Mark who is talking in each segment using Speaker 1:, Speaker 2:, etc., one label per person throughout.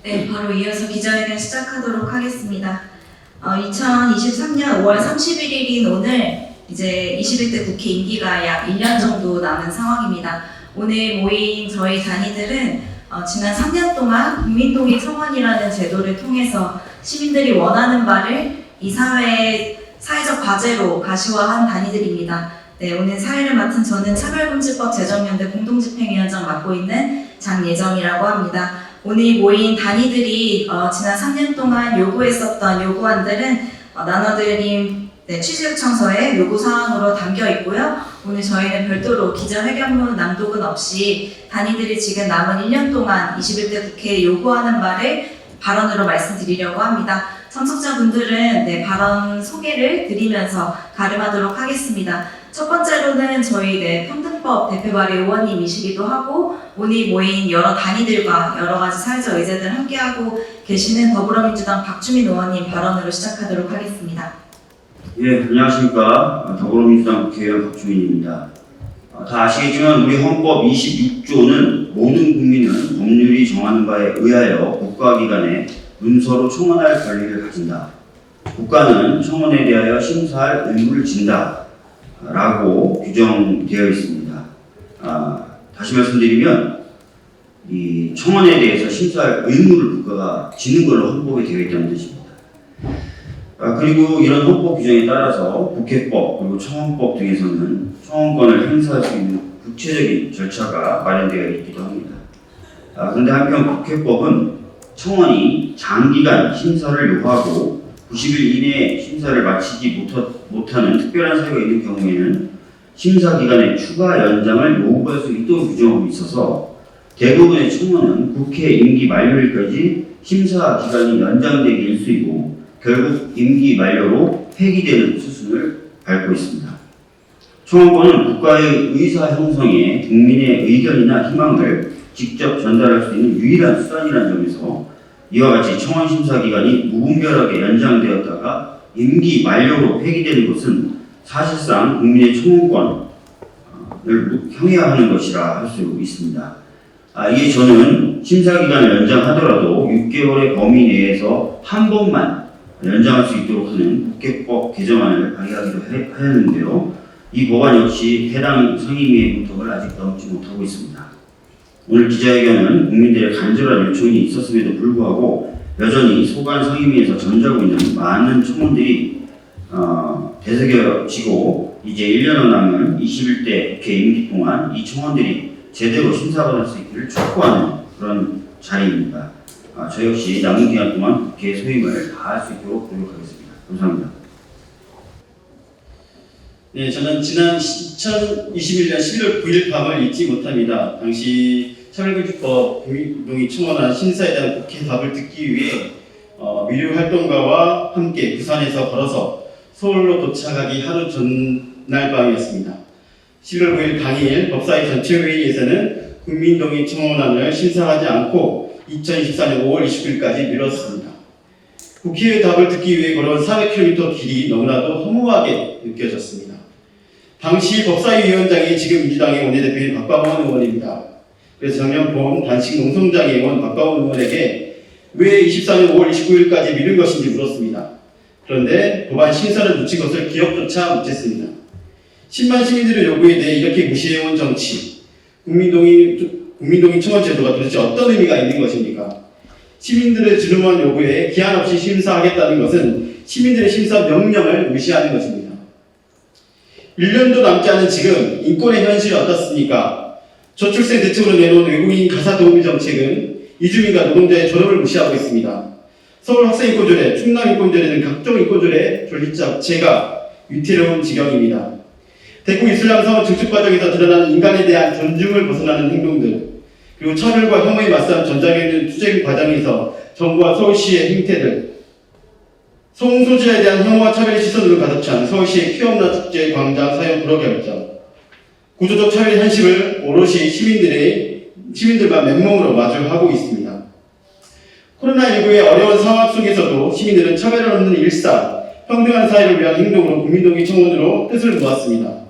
Speaker 1: 네, 바로 이어서 기자회견 시작하도록 하겠습니다. 2023년 5월 31일인 오늘 이제 21대 국회 임기가 약 1년 정도 남은 상황입니다. 오늘 모인 저희 단위들은 지난 3년 동안 국민동의 청원이라는 제도를 통해서 시민들이 원하는 바를 이 사회적 과제로 가시화한 단위들입니다. 네, 오늘 사회를 맡은 저는 차별금지법 제정연대 공동집행위원장 맡고 있는 장예정이라고 합니다. 오늘 모인 단위들이 지난 3년 동안 요구했었던 요구안들은 나눠드린 취지요청서에 요구사항으로 담겨 있고요. 오늘 저희는 별도로 기자회견문 낭독은 없이 단위들이 지금 남은 1년 동안 21대 국회에 요구하는 바를 발언으로 말씀드리려고 합니다. 참석자분들은 발언 소개를 드리면서 가름하도록 하겠습니다. 첫 번째로는 저희 평등법 대표 발의 의원님이시기도 하고 오늘 모인 여러 단위들과 여러 가지 사회적 의제들 함께하고 계시는 더불어민주당 박주민 의원님 발언으로 시작하도록 하겠습니다.
Speaker 2: 예, 안녕하십니까. 더불어민주당 국회의원 박주민입니다. 다 아시겠지만 우리 헌법 26조는 모든 국민은 법률이 정하는 바에 의하여 국가기관에 문서로 청원할 권리를 가진다. 국가는 청원에 대하여 심사할 의무를 진다. 라고 규정되어 있습니다. 다시 말씀드리면 이 청원에 대해서 심사할 의무를 국가가 지는 걸로 헌법에 되어 있다는 뜻입니다. 그리고 이런 헌법 규정에 따라서 국회법 그리고 청원법 등에서는 청원권을 행사할 수 있는 구체적인 절차가 마련되어 있기도 합니다. 그런데 한편 국회법은 청원이 장기간 심사를 요하고 90일 이내에 심사를 마치지 못하는 특별한 사유가 있는 경우에는 심사기간의 추가 연장을 요구할 수 있도록 규정하고 있어서 대부분의 청원은 국회 임기 만료일까지 심사기간이 연장되기 일쑤이고 결국 임기 만료로 폐기되는 수순을 밟고 있습니다. 청원권은 국가의 의사 형성에 국민의 의견이나 희망을 직접 전달할 수 있는 유일한 수단이라는 점에서 이와 같이 청원 심사 기간이 무분별하게 연장되었다가 임기 만료로 폐기되는 것은 사실상 국민의 청원권을 형해하는 것이라 할 수 있습니다. 이게 저는 심사 기간을 연장하더라도 6개월의 범위 내에서 한 번만 연장할 수 있도록 하는 국회법 개정안을 발의하기로 하였는데요. 이 법안 역시 해당 상임위의 문턱을 아직 넘지 못하고 있습니다. 오늘 기자회견은 국민들의 간절한 요청이 있었음에도 불구하고 여전히 소관 상임위에서 전자고 있는 많은 청원들이 되새겨지고 이제 1년여 남은 21대 국회 임기 동안 이 청원들이 제대로 심사받을 수 있기를 촉구하는 그런 자리입니다. 저 역시 남은 기간 동안 국회 소임을 다할 수 있도록 노력하겠습니다. 감사합니다.
Speaker 3: 네, 저는 지난 2021년 11월 9일 밤을 잊지 못합니다. 당시 차별금지법 국민동의 청원안 심사에 대한 국회 답을 듣기 위해 미료 활동가와 함께 부산에서 걸어서 서울로 도착하기 하루 전날 밤이었습니다. 11월 9일 당일 법사위 전체회의에서는 국민동의 청원안을 심사하지 않고 2024년 5월 29일까지 미뤘습니다. 국회의 답을 듣기 위해 걸어온 400km 길이 너무나도 허무하게 느껴졌습니다. 당시 법사위 위원장이 지금 민주당의 원내대표인 박광원 의원입니다. 그래서 작년 봄 단식 농성장의 의원 박광원 의원에게 왜 24년 5월 29일까지 미룬 것인지 물었습니다. 그런데 법안 심사를 놓친 것을 기억조차 못했습니다. 10만 시민들의 요구에 대해 이렇게 무시해온 정치, 국민동의 청원 제도가 도대체 어떤 의미가 있는 것입니까? 시민들의 준엄한 요구에 기한 없이 심사하겠다는 것은 시민들의 심사 명령을 무시하는 것입니다. 1년도 남지 않은 지금 인권의 현실이 어떻습니까? 저출생 대책으로 내놓은 외국인 가사 도우미 정책은 이주민과 노동자의 존엄을 무시하고 있습니다. 서울 학생인권조례, 충남인권조례 등 각종 인권조례 존립 자체가 위태로운 지경입니다. 대구 이슬람 사원 증축 과정에서 드러나는 인간에 대한 존중을 벗어나는 행동들, 그리고 차별과 혐오에 맞선 전자개혁 투쟁 과정에서 정부와 서울시의 행태들, 성소수자에 대한 혐오와 차별의 시선으로 가득 찬 서울시의 피어나 축제 광장 사용 불허 결정, 구조적 차별 현실을 오롯이 시민들만 맨몸으로 마주하고 있습니다. 코로나19의 어려운 상황 속에서도 시민들은 차별을 없는 일상, 평등한 사회를 위한 행동으로 국민동의 청원으로 뜻을 모았습니다.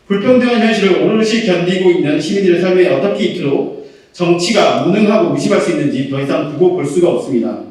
Speaker 3: 불평등한 현실을 오롯이 견디고 있는 시민들의 삶에 어떻게 이토록 정치가 무능하고 무심할 수 있는지 더 이상 두고 볼 수가 없습니다.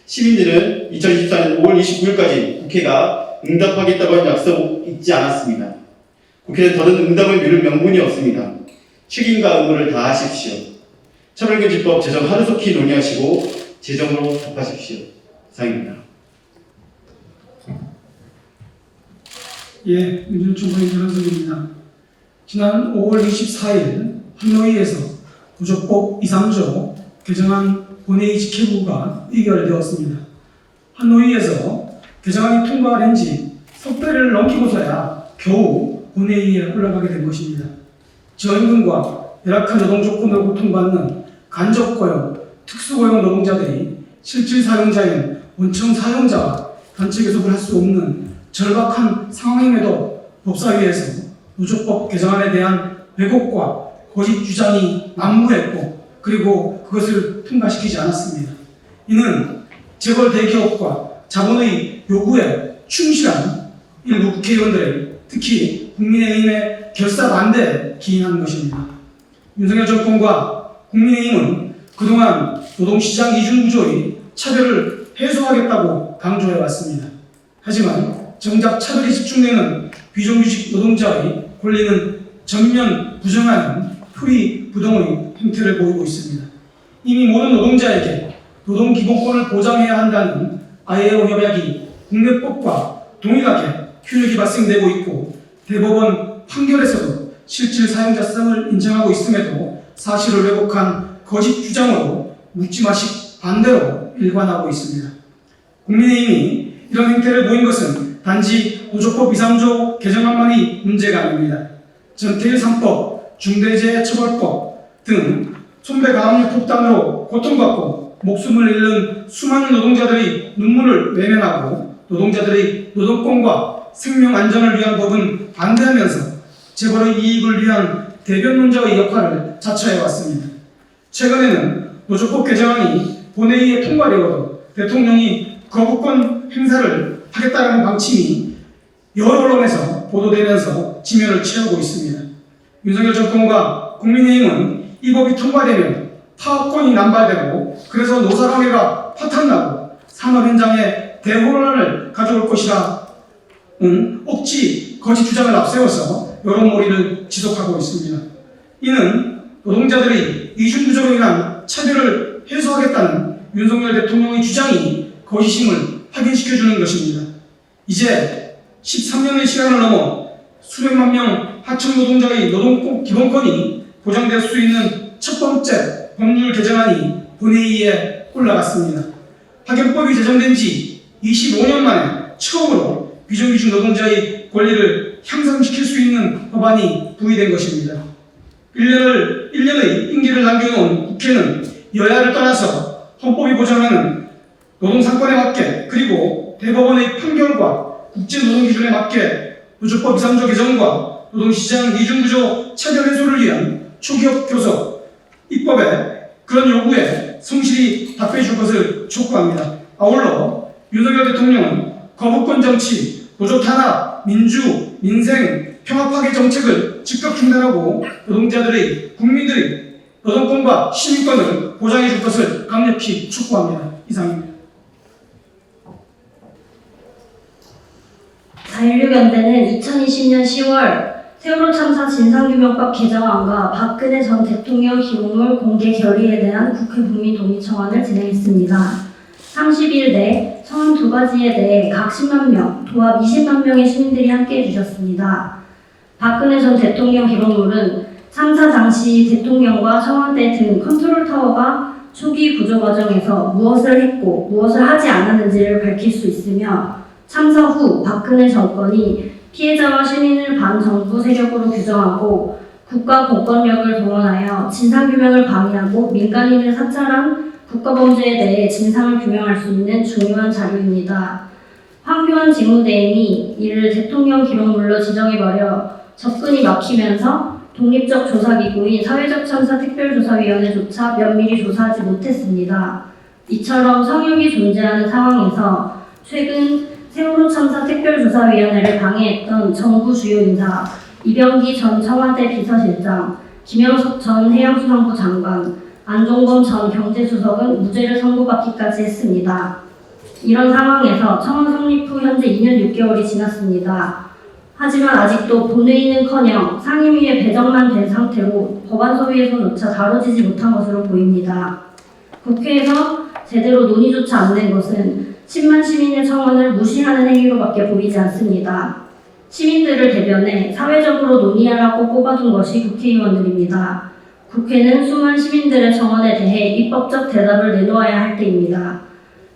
Speaker 3: 시민들은 2024년 5월 29일까지 국회가 응답하겠다고 한 약속 잊지 않았습니다. 국회는 더는 응답을 미룰 명분이 없습니다. 책임과 의무를 다하십시오. 차별금지법 제정 하루속히 논의하시고 제정으로 답하십시오. 이상입니다.
Speaker 4: 예, 윤준총 변호사입니다. 지난 5월 24일 환노위에서 구조법 2, 3조 개정안 본회의 직회부가 의결되었습니다. 환노위에서 개정안이 통과된 지 석 달을 넘기고서야 겨우 본회의에 올라가게 된 것입니다. 저임금과 열악한 노동 조건으로 고통받는 간접고용, 특수고용 노동자들이 실질 사용자인 원청 사용자와 단체 교섭을 할 수 없는 절박한 상황임에도 법사위에서 노조법 개정안에 대한 왜곡과 거짓 주장이 난무했고 그리고 그것을 통과시키지 않았습니다. 이는 재벌 대기업과 자본의 요구에 충실한 일부 국회의원들의 특히 국민의힘의 결사 반대에 기인한 것입니다. 윤석열 정권과 국민의힘은 그동안 노동시장 이중구조의 차별을 해소하겠다고 강조해왔습니다. 하지만 정작 차별이 집중되는 비정규직 노동자의 권리는 전면 부정하는 표리부동의 행태를 보이고 있습니다. 이미 모든 노동자에게 노동기본권을 보장해야 한다는 ILO 협약이 국내법과 동일하게 효력이 발생되고 있고 대법원 판결에서도 실질 사용자성을 인정하고 있음에도 사실을 왜곡한 거짓 주장으로 묻지마식 반대로 일관하고 있습니다. 국민의힘이 이런 행태를 보인 것은 단지 노조법 2, 3조 개정안만이 문제가 아닙니다. 전태일 3법, 중대재해처벌법 등 손배가압류 폭탄으로 고통받고 목숨을 잃는 수많은 노동자들의 눈물을 외면하고 노동자들의 노동권과 생명 안전을 위한 법은 반대하면서 재벌의 이익을 위한 대변론자의 역할을 자처해왔습니다. 최근에는 노조법 개정안이 본회의에 통과되어도 대통령이 거부권 행사를 하겠다는 방침이 여러 언론에서 보도되면서 지면을 채우고 있습니다. 윤석열 정권과 국민의힘은 이 법이 통과되면 파업권이 남발되고 그래서 노사관계가 파탄나고 산업 현장에 대혼란을 가져올 것이라 억지 거짓 주장을 앞세워서 여론몰이를 지속하고 있습니다. 이는 노동자들이 이중구조로 인한 차별을 해소하겠다는 윤석열 대통령의 주장이 거짓임을 확인시켜주는 것입니다. 이제 13년의 시간을 넘어 수백만 명 하청 노동자의 노동 기본권이 보장될 수 있는 첫 번째 법률 개정안이 본회의에 올라갔습니다. 파견법이 제정된 지 25년 만에 처음으로 비정규직 노동자의 권리를 향상시킬 수 있는 법안이 부의된 것입니다. 1년의 임기를 남겨놓은 국회는 여야를 떠나서 헌법이 보장하는 노동상권에 맞게 그리고 대법원의 판결과 국제노동기준에 맞게 노조법 2, 3조 개정과 노동시장 이중구조 차별 해소를 위한 초기업 교섭 입법에 그런 요구에 성실히 답해 줄 것을 촉구합니다. 아울러 윤석열 대통령은 거부권 정치, 노조 탄압, 민주, 민생, 평화 파괴 정책을 즉각 중단하고 노동자들의 국민들의 노동권과 시민권을 보장해 줄 것을 강력히 촉구합니다. 이상입니다.
Speaker 5: 4.16연대는 2020년 10월 세월호 참사 진상규명법 개정안과 박근혜 전 대통령 기록물 공개 결의에 대한 국회 국민동의청원을 진행했습니다. 30일 내 청원 두 가지에 대해 각 10만 명, 도합 20만 명의 시민들이 함께해 주셨습니다. 박근혜 전 대통령 기록물은 참사 당시 대통령과 청와대 등 컨트롤타워가 초기 구조 과정에서 무엇을 했고 무엇을 하지 않았는지를 밝힐 수 있으며 참사 후 박근혜 정권이 피해자와 시민을 반정부 세력으로 규정하고 국가 공권력을 동원하여 진상규명을 방해하고 민간인을 사찰한 국가범죄에 대해 진상을 규명할 수 있는 중요한 자료입니다. 황교안 직무대행이 이를 대통령 기록물로 지정해버려 접근이 막히면서 독립적 조사기구인 사회적참사특별조사위원회조차 면밀히 조사하지 못했습니다. 이처럼 성역이 존재하는 상황에서 최근 세월호 참사 특별조사위원회를 방해했던 정부 주요 인사 이병기 전 청와대 비서실장, 김영석 전 해양수산부 장관, 안종범 전 경제수석은 무죄를 선고받기까지 했습니다. 이런 상황에서 청원 성립 후 현재 2년 6개월이 지났습니다. 하지만 아직도 본회의는커녕 상임위에 배정만 된 상태로 법안 소위에서조차 다뤄지지 못한 것으로 보입니다. 국회에서 제대로 논의조차 안 된 것은 10만 시민의 청원을 무시하는 행위로밖에 보이지 않습니다. 시민들을 대변해 사회적으로 논의하라고 뽑아둔 것이 국회의원들입니다. 국회는 수많은 시민들의 청원에 대해 입법적 대답을 내놓아야 할 때입니다.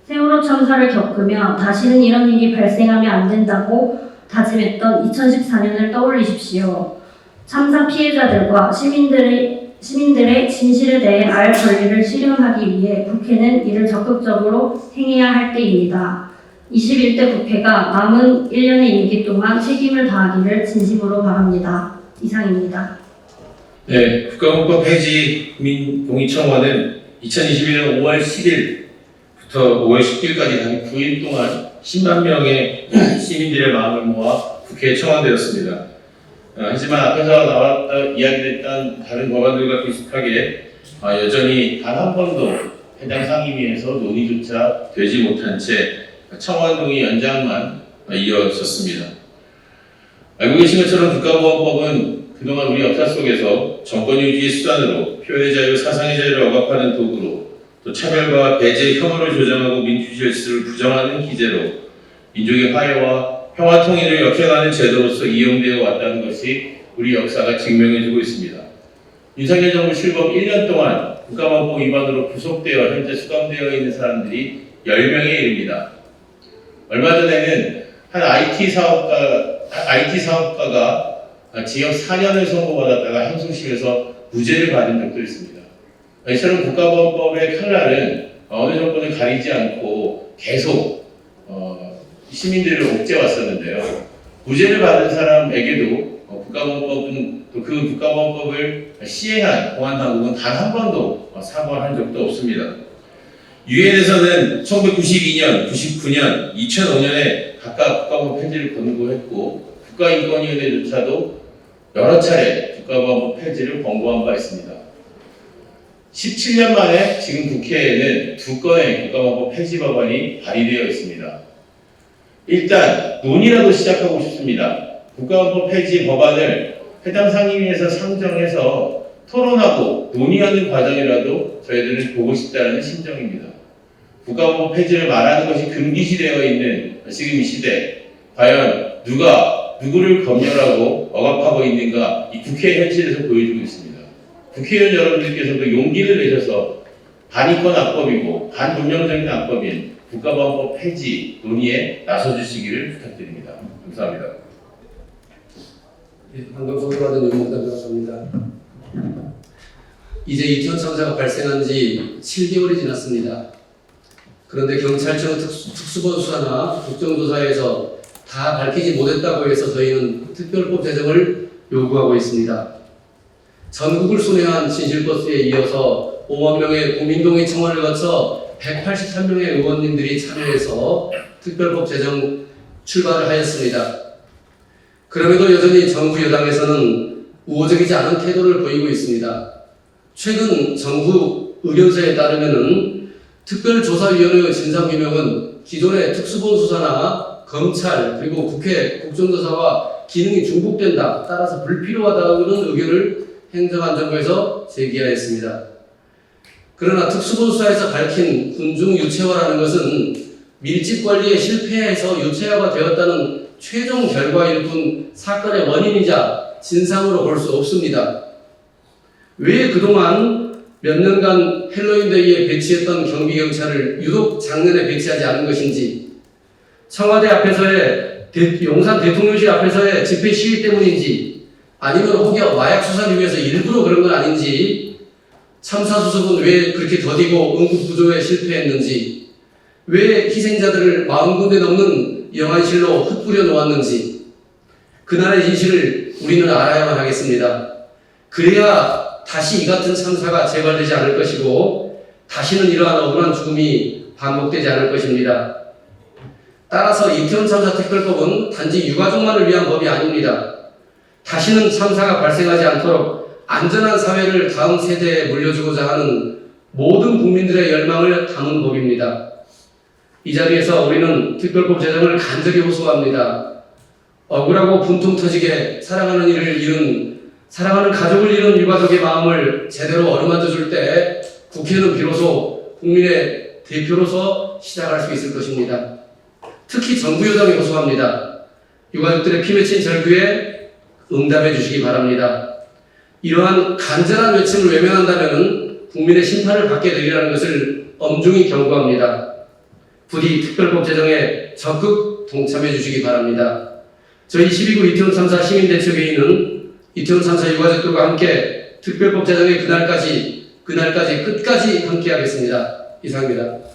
Speaker 5: 세월호 참사를 겪으며 다시는 이런 일이 발생하면 안 된다고 다짐했던 2014년을 떠올리십시오. 참사 피해자들과 시민들의 진실에 대해 알 권리를 실현하기 위해 국회는 이를 적극적으로 행해야 할 때입니다. 21대 국회가 남은 1년의 임기 동안 책임을 다하기를 진심으로 바랍니다. 이상입니다.
Speaker 6: 네, 국가헌법 폐지 국민동의청원은 2021년 5월 10일부터 5월 10일까지 단 9일 동안 10만 명의 시민들의 마음을 모아 국회에 청원되었습니다. 하지만 앞에서 이야기됐던 다른 법안들과 비슷하게 여전히 단 한 번도 해당 상임위에서 논의조차 되지 못한 채 청원 동의 연장만 이어졌습니다. 알고 계신 것처럼 국가보안법은 그동안 우리 역사 속에서 정권 유지의 수단으로 표현의 자유, 사상의 자유를 억압하는 도구로 또 차별과 배제, 혐오를 조장하고 민주질서를 부정하는 기제로 민족의 화해와 평화 통일을 역행하는 제도로서 이용되어 왔다는 것이 우리 역사가 증명해주고 있습니다. 윤석열 정부 출범 1년 동안 국가보안법 위반으로 구속되어 현재 수감되어 있는 사람들이 10명에 이릅니다. 얼마 전에는 한 IT 사업가가 징역 4년을 선고받았다가 항소심에서 무죄를 받은 적도 있습니다. 이처럼 국가보안법의 칼날은 어느 정권을 가리지 않고 계속 시민들을 옥죄왔었는데요. 무죄를 받은 사람에게도 국가보안법은 또 그 국가보안법을 시행한 공안당국은 단 한 번도 사과한 적도 없습니다. 유엔에서는 1992년, 99년, 2005년에 각각 국가보안법 폐지를 권고했고 국가인권위원회조차도 여러 차례 국가보안법 폐지를 권고한 바 있습니다. 17년 만에 지금 국회에는 2건의 국가보안법 폐지 법안이 발의되어 있습니다. 일단 논의라도 시작하고 싶습니다. 국가보안법 폐지 법안을 해당 상임위에서 상정해서 토론하고 논의하는 과정이라도 저희들은 보고 싶다는 심정입니다. 국가보안법 폐지를 말하는 것이 금기시되어 있는 지금 이 시대, 과연 누가 누구를 검열하고 억압하고 있는가 이 국회 현실에서 보여주고 있습니다. 국회의원 여러분들께서도 용기를 내셔서 반인권 악법이고 반문명적인 악법인 국가보안법 폐지 논의에 나서주시기를 부탁드립니다. 감사합니다.
Speaker 7: 방금 소개받은 윤목담이라고 합니다. 이제 이태원 참사가 발생한 지 7개월이 지났습니다. 그런데 경찰청 특수본 수사나 국정조사에서 다 밝히지 못했다고 해서 저희는 특별법 제정을 요구하고 있습니다. 전국을 순회한 진실버스에 이어서 5만 명의 국민동의 청원을 거쳐 183명의 의원님들이 참여해서 특별법 제정 출발을 하였습니다. 그럼에도 여전히 정부 여당에서는 우호적이지 않은 태도를 보이고 있습니다. 최근 정부 의견서에 따르면은 특별조사위원회의 진상규명은 기존의 특수본 수사나 검찰 그리고 국회 국정조사와 기능이 중복된다. 따라서 불필요하다는 의견을 행정안전부에서 제기하였습니다. 그러나 특수본 수사에서 밝힌 군중 유체화라는 것은 밀집 관리에 실패해서 유체화가 되었다는 최종 결과일 뿐 사건의 원인이자 진상으로 볼 수 없습니다. 왜 그동안 몇 년간 헬로윈데이에 배치했던 경비경찰을 유독 작년에 배치하지 않은 것인지, 청와대 앞에서의 용산 대통령실 앞에서의 집회 시위 때문인지, 아니면 혹여 마약 수사를 위해서 일부러 그런 건 아닌지, 참사 수습은 왜 그렇게 더디고 응급구조에 실패했는지, 왜 희생자들을 40군데 넘는 영안실로 흩뿌려 놓았는지, 그날의 진실을 우리는 알아야만 하겠습니다. 그래야 다시 이 같은 참사가 재발되지 않을 것이고 다시는 이러한 억울한 죽음이 반복되지 않을 것입니다. 따라서 이태원 참사 특별법은 단지 유가족만을 위한 법이 아닙니다. 다시는 참사가 발생하지 않도록 안전한 사회를 다음 세대에 물려주고자 하는 모든 국민들의 열망을 담은 법입니다. 이 자리에서 우리는 특별법 제정을 간절히 호소합니다. 억울하고 분통 터지게 사랑하는 가족을 잃은 유가족의 마음을 제대로 어루만져 줄 때 국회는 비로소 국민의 대표로서 시작할 수 있을 것입니다. 특히 정부 여당이 호소합니다. 유가족들의 피 맺힌 절규에 응답해 주시기 바랍니다. 이러한 간절한 외침을 외면한다면 국민의 심판을 받게 되리라는 것을 엄중히 경고합니다. 부디 특별법 제정에 적극 동참해 주시기 바랍니다. 저희 12구 이태원 참사 시민대책회의는 이태원 참사 유가족들과 함께 특별법 제정의 그날까지 끝까지 함께하겠습니다. 이상입니다.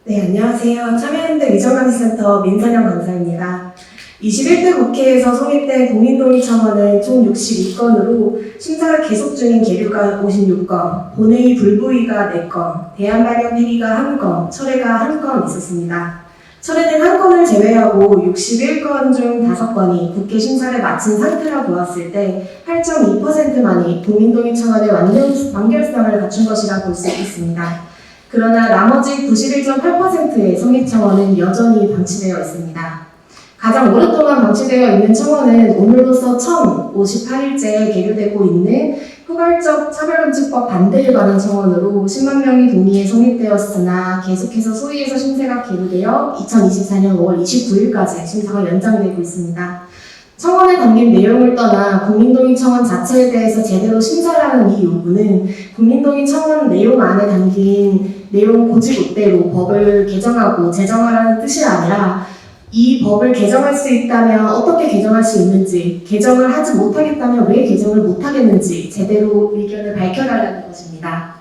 Speaker 8: 네, 안녕하세요. 참여연대 위정감시센터 민선영 강사입니다. 21대 국회에서 성립된 국민동의청원은 총 62건으로 심사가 계속 중인 계류가 56건, 본회의 불부의가 4건, 대안발령 폐기가 1건, 철회가 1건 있었습니다. 철회는 1건을 제외하고 61건 중 5건이 국회 심사를 마친 상태라 보았을 때 8.2%만이 국민동의청원의 완결성을 갖춘 것이라 볼 수 있습니다. 그러나 나머지 91.8%의 성립청원은 여전히 방치되어 있습니다. 가장 오랫동안 방치되어 있는 청원은 오늘로서 1058일째 계류되고 있는 포괄적 차별금지법 반대에 관한 청원으로 10만 명이 동의해 성립되었으나 계속해서 소위에서 심사가 계류되어 2024년 5월 29일까지 심사가 연장되고 있습니다. 청원에 담긴 내용을 떠나 국민동의 청원 자체에 대해서 제대로 심사하는 이 요구는 국민동의 청원 내용 안에 담긴 내용 고지국대로 법을 개정하고 제정하라는 뜻이 아니라 이 법을 개정할 수 있다면 어떻게 개정할 수 있는지, 개정을 하지 못하겠다면 왜 개정을 못하겠는지 제대로 의견을 밝혀달라는 것입니다.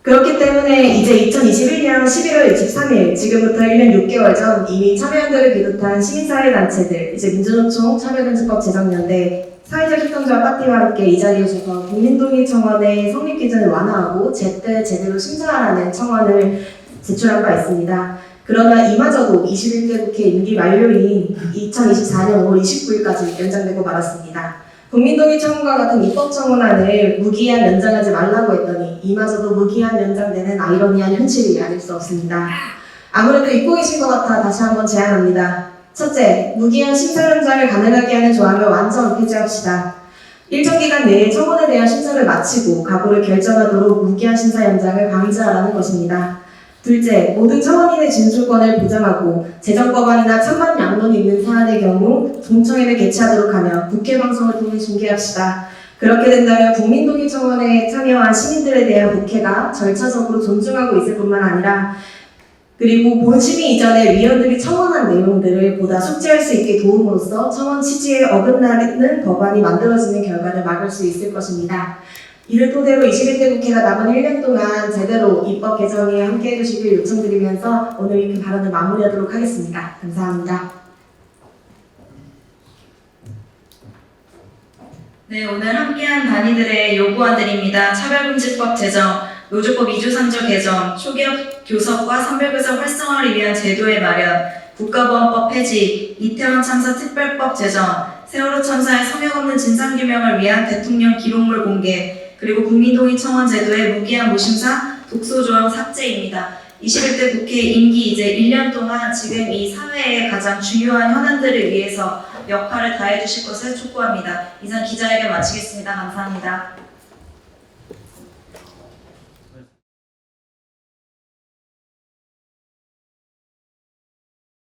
Speaker 8: 그렇기 때문에 이제 2021년 11월 23일, 지금부터 1년 6개월 전 이미 참여연대를 비롯한 시민사회단체들, 이제 민주노총, 참여금지법 제정연대, 사회적 협동조합 파티와 함께 이 자리에 오셔서 국민동의 청원의 성립 기준을 완화하고 제때 제대로 심사하라는 청원을 제출한 바 있습니다. 그러나 이마저도 21대 국회 임기 만료인 2024년 5월 29일까지 연장되고 말았습니다. 국민동의 청원과 같은 입법청원안을 무기한 연장하지 말라고 했더니 이마저도 무기한 연장되는 아이러니한 현실이 아닐 수 없습니다. 아무래도 잊고 계신 것 같아 다시 한번 제안합니다. 첫째, 무기한 심사 연장을 가능하게 하는 조항을 완전 폐지합시다. 일정 기간 내에 청원에 대한 심사를 마치고 각오를 결정하도록 무기한 심사 연장을 방지하라는 것입니다. 둘째, 모든 청원인의 진술권을 보장하고 재정법안이나 찬반 양론이 있는 사안의 경우 공청회를 개최하도록 하며 국회 방송을 통해 중계합시다. 그렇게 된다면 국민동의 청원에 참여한 시민들에 대한 국회가 절차적으로 존중하고 있을 뿐만 아니라 그리고 본심의 이전에 위원들이 청원한 내용들을 보다 숙지할 수 있게 도움으로써 청원 취지에 어긋나는 법안이 만들어지는 결과를 막을 수 있을 것입니다. 이를 토대로 21대 국회가 남은 1년 동안 제대로 입법 개정에 함께해 주시길 요청드리면서 오늘 이렇게 발언을 마무리하도록 하겠습니다. 감사합니다.
Speaker 1: 네, 오늘 함께한 단위들의 요구안들입니다. 차별금지법 제정, 노조법 2조 3조 개정, 초기업 교섭과 선별교섭 활성화를 위한 제도의 마련, 국가보안법 폐지, 이태원 참사 특별법 제정, 세월호 참사의 성역 없는 진상규명을 위한 대통령 기록물 공개, 그리고 국민동의 청원 제도의 무기한 무심사, 독소조항 삭제입니다. 21대 국회 임기 이제 1년 동안 지금 이 사회의 가장 중요한 현안들을 위해서 역할을 다해 주실 것을 촉구합니다. 이상 기자회견 마치겠습니다. 감사합니다.